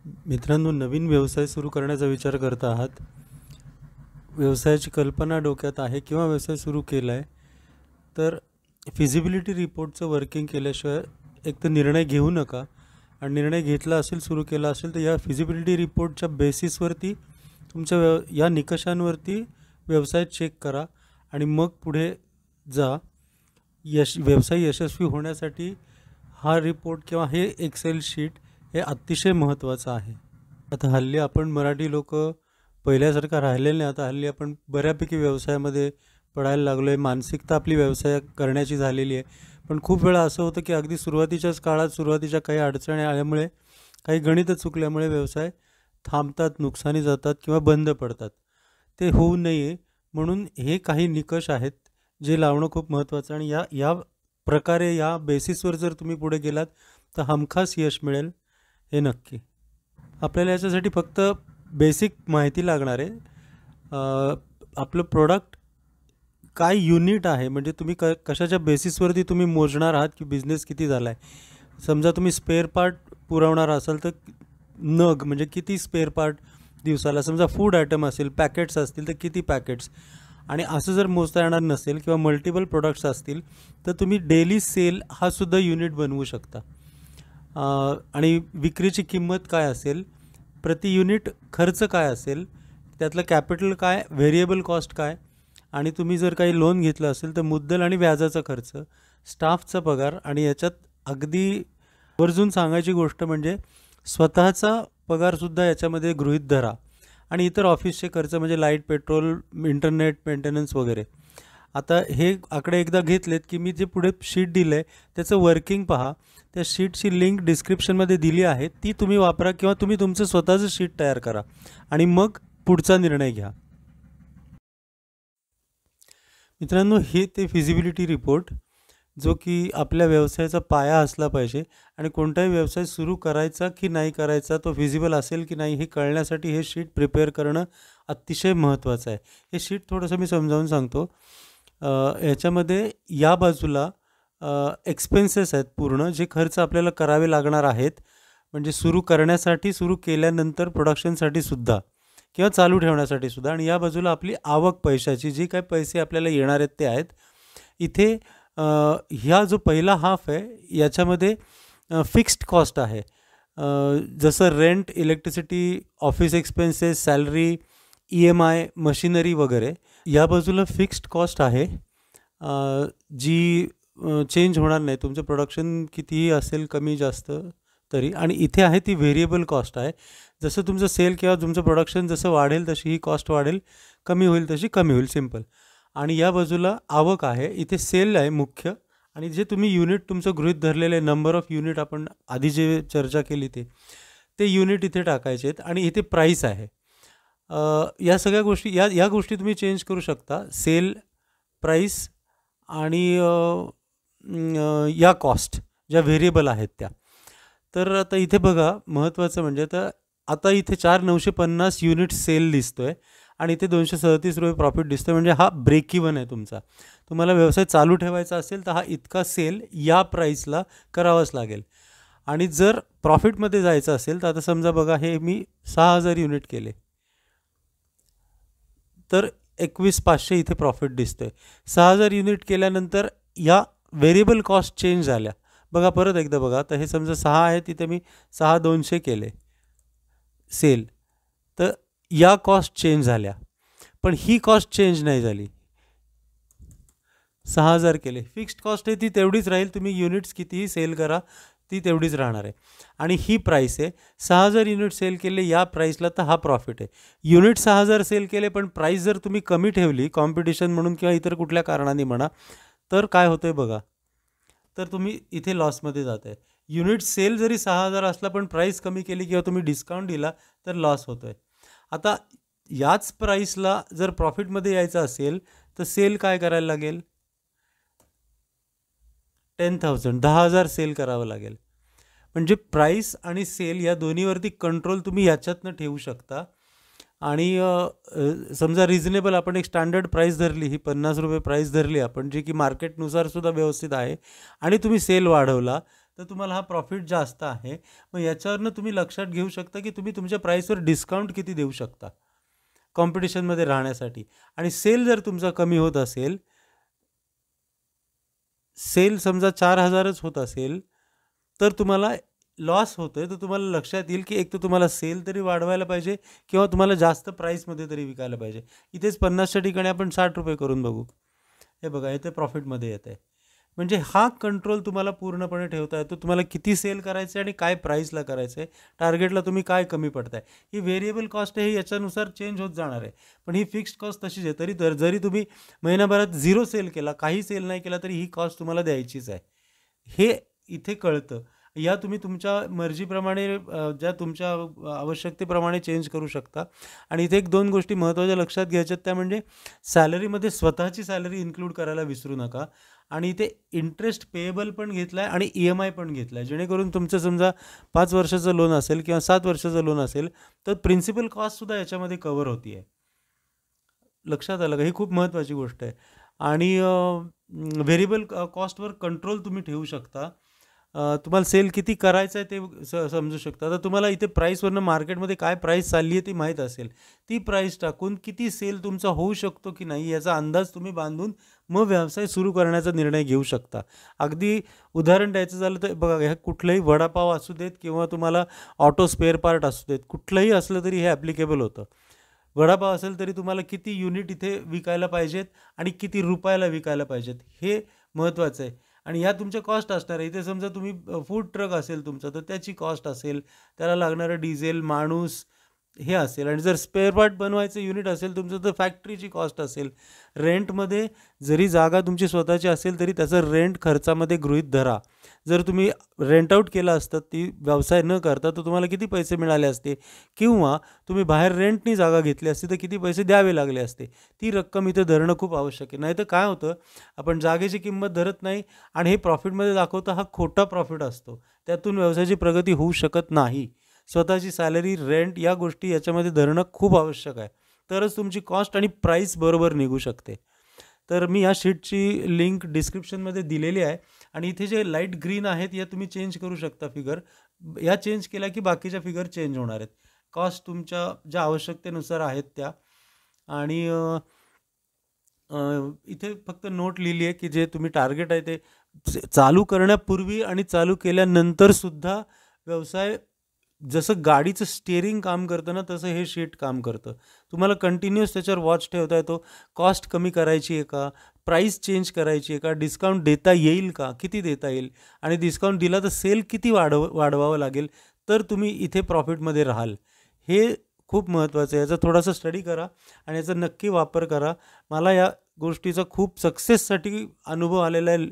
मित्रांनो, नवीन व्यवसाय सुरू करण्याचा विचार करत आहात. व्यवसायाची कल्पना डोक्यात आहे किंवा व्यवसाय सुरू केला आहे, तर फिजिबिलिटी रिपोर्टचं वर्किंग केल्याशिवाय एक तर निर्णय घेऊ नका. आणि निर्णय घेतला असेल, सुरू केला असेल, तर या फिजिबिलिटी रिपोर्टच्या बेसिसवरती तुमच्या या निकषांवरती व्यवसाय चेक करा आणि मग पुढे जा. व्यवसाय यशस्वी होण्यासाठी हा रिपोर्ट किंवा हे एक्सेल शीट हे अतिशय महत्त्वाचं आहे. आता हल्ली आपण मराठी लोक पहिल्यासारखं राहिलेलं नाही. आता हल्ली आपण बऱ्यापैकी व्यवसायामध्ये पडायला लागलो आहे. मानसिकता आपली व्यवसाय करण्याची झालेली आहे. पण खूप वेळा असं होतं की अगदी सुरुवातीच्याच काळात सुरुवातीच्या काही अडचणी आल्यामुळे, काही गणितं चुकल्यामुळे व्यवसाय थांबतात, नुकसानी जातात किंवा बंद पडतात. ते होऊ नये म्हणून हे काही निकष आहेत जे लावणं खूप महत्त्वाचं. आणि या या प्रकारे या बेसिसवर जर तुम्ही पुढे गेलात तर हमखास यश मिळेल, हे नक्की. आपल्याला याच्यासाठी फक्त बेसिक माहिती लागणार आहे. आपलं प्रोडक्ट काय युनिट आहे, म्हणजे तुम्ही कशाच्या बेसिसवरती तुम्ही मोजणार आहात की बिझनेस किती झाला आहे. समजा तुम्ही स्पेअर पार्ट पुरवणार असाल तर नग म्हणजे किती स्पेअर पार्ट दिवसाला. समजा फूड आयटम असेल, पॅकेट्स असतील तर किती पॅकेट्स. आणि असं जर मोजता येणार नसेल किंवा मल्टिपल प्रोडक्ट्स असतील तर तुम्ही डेली सेल हा सुद्धा युनिट बनवू शकता. आणि विक्रीची किंमत काय असेल, प्रति युनिट खर्च काय असेल, त्यातलं कॅपिटल काय, व्हेरिएबल कॉस्ट काय, आणि तुम्ही जर काही लोन घेतलं असेल तर मुद्दल आणि व्याजाचा खर्च, स्टाफचा पगार. आणि याच्यात अगदी आवर्जून सांगायची गोष्ट म्हणजे स्वतःचा पगारसुद्धा याच्यामध्ये गृहीत धरा. आणि इतर ऑफिसचे खर्च म्हणजे लाईट, पेट्रोल, इंटरनेट, मेंटेनन्स वगैरे. आता हे आकडे एकदा घेतलेत की मी जे पुढे शीट दिलं आहे त्याचं वर्किंग पहा. त्या शीटची लिंक डिस्क्रिप्शनमध्ये दिली आहे, ती तुम्ही वापरा किंवा तुम्ही तुमचं स्वतःचं शीट तयार करा आणि मग पुढचा निर्णय घ्या. मित्रांनो, हे ते फिजिबिलिटी रिपोर्ट जो की आपल्या व्यवसायाचा पाया असला पाहिजे. आणि कोणताही व्यवसाय सुरू करायचा की नाही करायचा, तो फिजिबल असेल की नाही हे कळण्यासाठी हे शीट प्रिपेअर करणं अतिशय महत्त्वाचं आहे. हे शीट थोडंसं मी समजावून सांगतो. याच्यामध्ये या बाजूला एक्सपेन्सेस आहेत पूर्ण, जे खर्च आपल्याला करावे लागणार आहेत, म्हणजे सुरू करण्यासाठी, सुरू केल्यानंतर प्रोडक्शनसाठी सुद्धा किंवा चालू ठेवण्यासाठी सुद्धा. आणि या बाजूला आपली आवक पैशाची, जे काही पैसे आपल्याला येणार आहेत ते आहेत. इथे ह्या जो पहिला हाफ आहे याच्यामध्ये फिक्स्ड कॉस्ट आहे, जसं rent, electricity, office expenses, salary, EMI, machinery वगैरे. या बाजूला फिक्स्ड कॉस्ट आहे जी चेंज होणार नाही, तुमचं प्रोडक्शन कितीही असेल, कमी जास्त तरी. आणि इथे आहे ती व्हेरिएबल कॉस्ट आहे, जसं तुमचं सेल किंवा तुमचं प्रोडक्शन जसं वाढेल तशी ही कॉस्ट वाढेल, कमी होईल तशी कमी होईल, सिम्पल. आणि या बाजूला आवक आहे, इथे सेल आहे मुख्य. आणि जे तुम्ही युनिट तुमचं गृहीत धरलेलं आहे, नंबर ऑफ युनिट आपण आधी जे चर्चा केली ते युनिट इथे टाकायचे आहेत. आणि इथे प्राईस आहे. या सगळ्या गोष्टी या गोष्टी तुम्ही चेंज करू शकता, सेल, प्राईस आणि या कॉस्ट ज्या व्हेरिएबल आहेत त्या. तर आता इथे बघा, महत्त्वाचं म्हणजे तर आता इथे 4,950 युनिट सेल दिसतो आहे आणि इथे 237 रुपये प्रॉफिट दिसतो आहे. म्हणजे हा ब्रेक इव्हन आहे तुमचा. तुम्हाला व्यवसाय चालू ठेवायचा असेल तर हा इतका सेल या प्राईसला करावाच लागेल. आणि जर प्रॉफिटमध्ये जायचं असेल तर आता समजा बघा, हे मी 6,000 युनिट केले तर 21,500 इथे प्रॉफिट दिसतो आहे. 6,000 युनिट केल्यानंतर या व्हेरिएबल कॉस्ट चेंज झाल्या. बघा परत एकदा बघा, तर हे समजा 6 आहे, तिथे मी 6,200 केले सेल, तर या कॉस्ट चेंज झाल्या. पण ही कॉस्ट चेंज नाही झाली. 6,000 केले, फिक्स्ड कॉस्ट आहे ती तेवढीच राहील, तुम्ही युनिट्स कितीही सेल करा ती तेवढीच राहणार आहे. आणि ही प्राईस आहे, 6,000 युनिट सेल केले या प्राईसला तर हा प्रॉफिट आहे. युनिट 6,000 सेल केले पण प्राईस जर तुम्ही कमी ठेवली, कॉम्पिटिशन म्हणून किंवा इतर कुठल्या कारणाने म्हणा, तर काय होतं आहे बघा, तर तुम्ही इथे लॉसमध्ये जात आहे. युनिट सेल जरी 6,000 असला पण प्राईस कमी केली किंवा तुम्ही डिस्काउंट दिला तर लॉस होतो आहे. आता याच प्राईसला जर प्रॉफिटमध्ये यायचं असेल तर सेल काय करायला लागेल, 10,000 10,000 सेल करावं लागेल. म्हणजे प्राईस आणि सेल या दोन्हीवरती कंट्रोल तुम्ही याच्यातनं ठेवू शकता. आणि समजा रिजनेबल आपण एक स्टँडर्ड प्राईस धरली, ही 50 रुपये प्राईस धरली आपण, जी की मार्केटनुसार सुद्धा व्यवस्थित आहे, आणि तुम्ही सेल वाढवला तर तुम्हाला हा प्रॉफिट जास्त आहे. मग याच्यावरनं तुम्ही लक्षात घेऊ शकता की तुम्ही तुमच्या प्राईसवर डिस्काउंट किती देऊ शकता कॉम्पिटिशनमध्ये राहण्यासाठी. आणि सेल जर तुमचा कमी होत असेल, सेल समजा 4,000च होत असेल, तर तुम्हाला लॉस होतोय, तर तुम्हाला लक्षात येईल की एक तर तुम्हाला सेल तरी वाढवायला पाहिजे किंवा तुम्हाला जास्त प्राईसमध्ये तरी विकायला पाहिजे. इथेच 50च्या ठिकाणी आपण ₹60 करून बघू. हे बघा, इथे प्रॉफिटमध्ये येत आहे. म्हणजे हा कंट्रोल तुम्हाला पूर्णपणे ठेवता येतो. तुम्हाला किती सेल करायचं आहे आणि काय प्राईसला करायचं आहे, टार्गेटला तुम्ही काय कमी पडताय. ही व्हेरिएबल कॉस्ट आहे, ही याच्यानुसार चेंज होत जाणार आहे. पण ही फिक्स्ड कॉस्ट तशीच आहे. जरी तुम्ही महिनाभरात 0 सेल केला, काही सेल नाही केला, तरी ही कॉस्ट तुम्हाला द्यायचीच आहे. हे इथे कळतं. या तुम्ही तुमच्या मर्जीप्रमाणे ज्या तुमच्या आवश्यकतेप्रमाणे चेंज करू शकता. आणि इथे 1-2 गोष्टी महत्त्वाच्या लक्षात घ्यायच्यात, त्या म्हणजे सॅलरीमध्ये स्वतःची सॅलरी इन्क्लूड करायला विसरू नका. आणि इथे इंटरेस्ट पेएबल पण घेतला आहे आणि EMI पण घेतला आहे, जेणेकरून तुमचं समजा 5 वर्षाचं लोन असेल किंवा 7 वर्षाचं लोन असेल, तर प्रिन्सिपल कॉस्टसुद्धा याच्यामध्ये कव्हर होती आहे. लक्षात आलं का? ही खूप महत्त्वाची गोष्ट आहे. आणि व्हेरिएबल कॉस्टवर कंट्रोल तुम्ही ठेवू शकता. तुम्हाला सेल किती करायचं आहे ते समजू शकता. आता तुम्हाला इथे प्राईसवरनं मार्केटमध्ये काय प्राईस चालली आहे ती माहीत असेल. ती प्राईस टाकून किती सेल तुमचा होऊ शकतो की नाही याचा अंदाज तुम्ही बांधून मग व्यवसाय सुरू करण्याचा निर्णय घेऊ शकता. अगदी उदाहरण द्यायचं झालं तर बघा, ह्या कुठलंही वडापाव असू देत किंवा तुम्हाला ऑटो स्पेअर पार्ट असू देत, कुठलंही असलं तरी हे ॲप्लिकेबल होतं. वडापाव असेल तरी तुम्हाला किती युनिट इथे विकायला पाहिजेत आणि किती रुपयाला विकायला पाहिजेत, हे महत्त्वाचं आहे. आणि ह्या तुमच्या कॉस्ट असणार आहे. इथे समजा तुम्ही फूड ट्रक असेल तुमचा, तर त्याची कॉस्ट असेल, त्याला लागणारं डिझेल, माणूस हे असेल. आणि जर स्पेअर पार्ट बनवायचं युनिट असेल तुमचं, तर फॅक्टरीची कॉस्ट असेल. रेंटमध्ये जरी जागा तुमची स्वतःची असेल तरी त्याचं रेंट खर्चामध्ये गृहीत धरा. जर तुम्ही रेंट आऊट केलं असतं ती व्यवसाय न करता, तर तुम्हाला किती पैसे मिळाले असते, किंवा तुम्ही बाहेर रेंटनी जागा घेतली असती तर किती पैसे द्यावे लागले असते, ती रक्कम इथे धरणं खूप आवश्यक आहे. नाहीतर काय होतं, आपण जागेची किंमत धरत नाही आणि हे प्रॉफिटमध्ये दाखवतं, हा खोटा प्रॉफिट असतो. त्यातून व्यवसायाची प्रगती होऊ शकत नाही. स्वतःची सॅलरी, रेंट या गोष्टी याच्यामध्ये धरणं खूप आवश्यक आहे. तरच तुमची कॉस्ट आणि प्राईस बरोबर निघू शकते. तर मी या शीटची लिंक डिस्क्रिप्शनमध्ये दिलेली आहे. आणि इथे जे लाईट ग्रीन आहेत या तुम्ही चेंज करू शकता फिगर. या चेंज केल्या की बाकीच्या फिगर चेंज होणार आहेत. कॉस्ट तुमच्या ज्या आवश्यकतेनुसार आहेत त्या. आणि इथे फक्त नोट लिहिली आहे की जे तुम्ही टार्गेट आहे ते चालू करण्यापूर्वी आणि चालू केल्यानंतरसुद्धा व्यवसाय जसं गाडीचं स्टिअरिंग काम करतं ना, तसं हे शीट काम करतं. तुम्हाला कंटिन्युअस त्याच्यावर वॉच ठेवता येतो. कॉस्ट कमी करायची आहे का, प्राईस चेंज करायची आहे का, डिस्काउंट देता येईल का, किती देता येईल, आणि डिस्काउंट दिला तर सेल किती वाढवावं लागेल, तर तुम्ही इथे प्रॉफिटमध्ये राहाल. हे खूप महत्त्वाचं आहे. याचा थोडासा स्टडी करा आणि याचा नक्की वापर करा. मला या गोष्टीचा खूप सक्सेससाठी अनुभव आलेला आहे.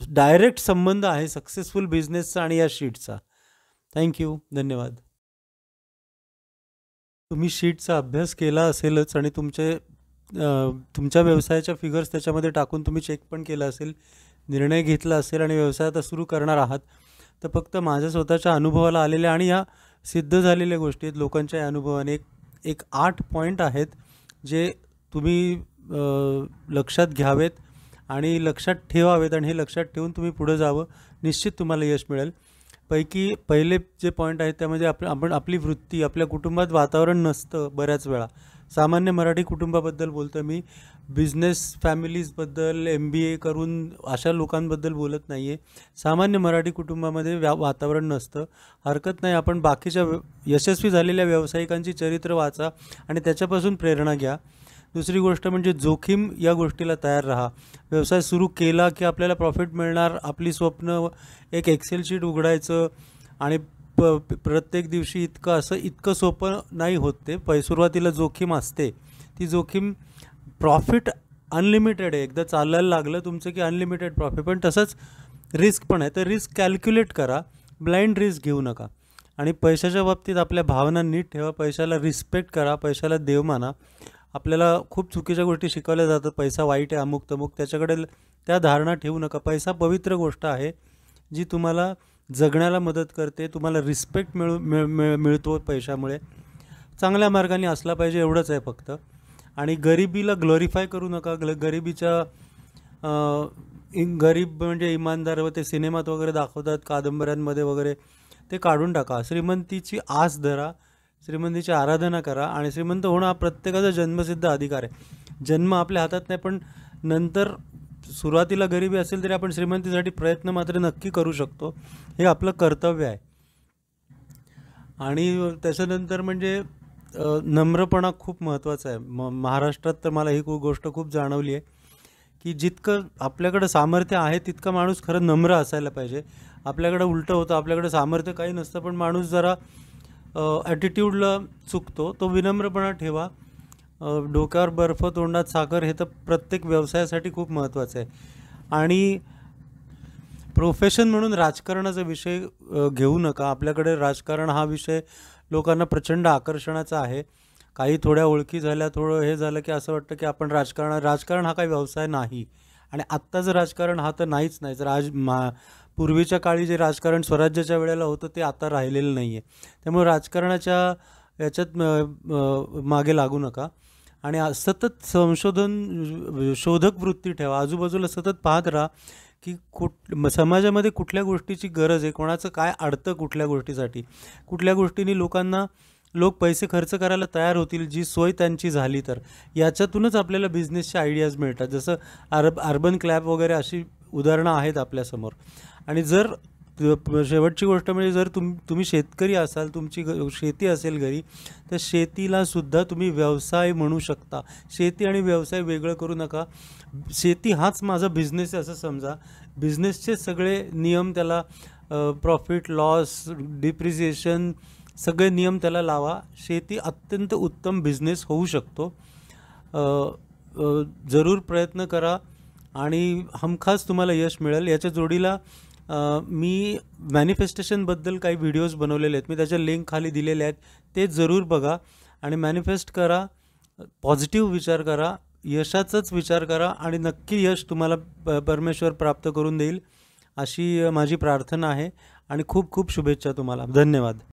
डायरेक्ट संबंध आहे सक्सेसफुल बिझनेसचा आणि या शीटचा. थँक्यू. धन्यवाद. तुम्ही शीटचा अभ्यास केला असेलच आणि तुमच्या व्यवसायाच्या फिगर्स त्याच्यामध्ये टाकून तुम्ही चेक पण केला असेल, निर्णय घेतला असेल आणि व्यवसाय आता सुरू करणार आहात. तर फक्त माझ्या स्वतःच्या अनुभवाला आलेल्या आणि या सिद्ध झालेल्या गोष्टी आहेत लोकांच्या या अनुभवाने. एक 8 पॉईंट आहेत जे तुम्ही लक्षात घ्यावेत आणि लक्षात ठेवावेत, आणि हे लक्षात ठेवून तुम्ही पुढे जावं. निश्चित तुम्हाला यश मिळेल. पहिले जे पॉईंट आहेत त्यामध्ये आपली वृत्ती, आपल्या कुटुंबात वातावरण नसतं बऱ्याच वेळा. सामान्य मराठी कुटुंबाबद्दल बोलतो मी, बिझनेस फॅमिलीजबद्दल, MBA करून अशा लोकांबद्दल बोलत नाही आहे. सामान्य मराठी कुटुंबामध्ये वातावरण नसतं. हरकत नाही, आपण बाकीच्या यशस्वी झालेल्या व्यावसायिकांची चरित्र वाचा आणि त्याच्यापासून प्रेरणा घ्या. दुसरी गोष्ट म्हणजे जोखीम या गोष्टीला तयार राहा. व्यवसाय सुरू केला की आपल्याला प्रॉफिट मिळणार, आपली स्वप्न, एक एक्सेल शीट उघडायचं आणि प्रत्येक दिवशी इतकं सोपं नाही होत ते. सुरुवातीला जोखीम असते. ती जोखीम, प्रॉफिट अनलिमिटेड आहे. एकदा चालायला लागलं तुमचं की अनलिमिटेड प्रॉफिट. पण तसंच रिस्क पण आहे. तर रिस्क कॅल्क्युलेट करा, ब्लाइंड रिस्क घेऊ नका. आणि पैशाच्या बाबतीत आपल्या भावना नीट ठेवा. पैशाला रिस्पेक्ट करा, पैशाला देव माना. आपल्याला खूप चुकीच्या गोष्टी शिकवल्या जातात. पैसा वाईट आहे, अमुक तमुक, त्याच्याकडे त्या धारणा ठेवू नका. पैसा पवित्र गोष्ट आहे जी तुम्हाला जगण्याला मदत करते. तुम्हाला रिस्पेक्ट मिळतो पैशामुळे. चांगल्या मार्गाने असला पाहिजे, एवढंच आहे फक्त. आणि गरिबीला ग्लोरीफाय करू नका. गरिबीच्या गरीब म्हणजे इमानदार व ते सिनेमात वगैरे दाखवतात, कादंबऱ्यांमध्ये वगैरे, ते काढून टाका. श्रीमंतीची आस धरा, श्रीमंतीची आराधना करा आणि श्रीमंत होणं हा प्रत्येकाचा जन्मसिद्ध अधिकार आहे. जन्म आपल्या हातात नाही, पण नंतर सुरुवातीला गरिबी असेल तरी आपण श्रीमंतीसाठी प्रयत्न मात्र नक्की करू शकतो. हे आपलं कर्तव्य आहे. आणि त्याच्यानंतर म्हणजे नम्रपणा खूप महत्त्वाचा आहे. महाराष्ट्रात तर मला ही गोष्ट खूप जाणवली आहे की जितकं आपल्याकडं सामर्थ्य आहे तितकं माणूस खरं नम्र असायला पाहिजे. आपल्याकडं उलटं होतं, आपल्याकडे सामर्थ्य काही नसतं पण माणूस जरा ॲटिट्यूडला चुकतो. तो विनम्रपणा ठेवा. डोक्यावर बर्फ तोंडात साखर हे तर प्रत्येक व्यवसायासाठी खूप महत्त्वाचं आहे. आणि प्रोफेशन म्हणून राजकारणाचा विषय घेऊ नका. आपल्याकडे राजकारण हा विषय लोकांना प्रचंड आकर्षणाचा आहे. काही थोड्या ओळखी झाल्या, थोडं हे झालं की असं वाटतं की आपण राजकारण हा काही व्यवसाय नाही. आणि आत्ताचं राजकारण हा तर नाहीच नाही. पूर्वीच्या काळी जे राजकारण स्वराज्याच्या वेळेला होतं ते आता राहिलेलं नाही आहे. त्यामुळे राजकारणाच्या याच्यात मागे लागू नका. आणि सतत शोधक वृत्ती ठेवा. आजूबाजूला सतत पाहत राहा की समाजामध्ये कुठल्या गोष्टीची गरज आहे, कोणाचं काय अडतं, कुठल्या गोष्टीसाठी, कुठल्या गोष्टींनी लोक पैसे खर्च करायला तयार होतील जी सोय त्यांची झाली तर. याच्यातूनच आपल्याला बिझनेसच्या आयडियाज मिळतात. जसं अर्बन क्लॅब वगैरे अशी उदाहरणं आहेत आपल्यासमोर. आणि जर शेवटची गोष्ट म्हणजे जर तुम्ही शेतकरी असाल, तुमची शेती असेल घरी, तर शेतीलासुद्धा तुम्ही व्यवसाय म्हणू शकता. शेती आणि व्यवसाय वेगळं करू नका. शेती हाच माझा बिझनेस आहे असं समजा. बिझनेसचे सगळे नियम त्याला, प्रॉफिट लॉस डिप्रिसिएशन सगळे नियम त्याला लावा. शेती अत्यंत उत्तम बिझनेस होऊ शकतो. जरूर प्रयत्न करा आणि हमखास तुम्हाला यश मिळेल. याच्या जोडीला मी मॅनिफेस्टेशनबद्दल काही व्हिडिओज बनवलेले आहेत. मी त्याच्या लिंक खाली दिलेले आहेत. ते जरूर बघा आणि मॅनिफेस्ट करा. पॉझिटिव्ह विचार करा, यशाचाच विचार करा आणि नक्की यश तुम्हाला परमेश्वर प्राप्त करून देईल अशी माझी प्रार्थना आहे. आणि खूप खूप शुभेच्छा तुम्हाला. धन्यवाद.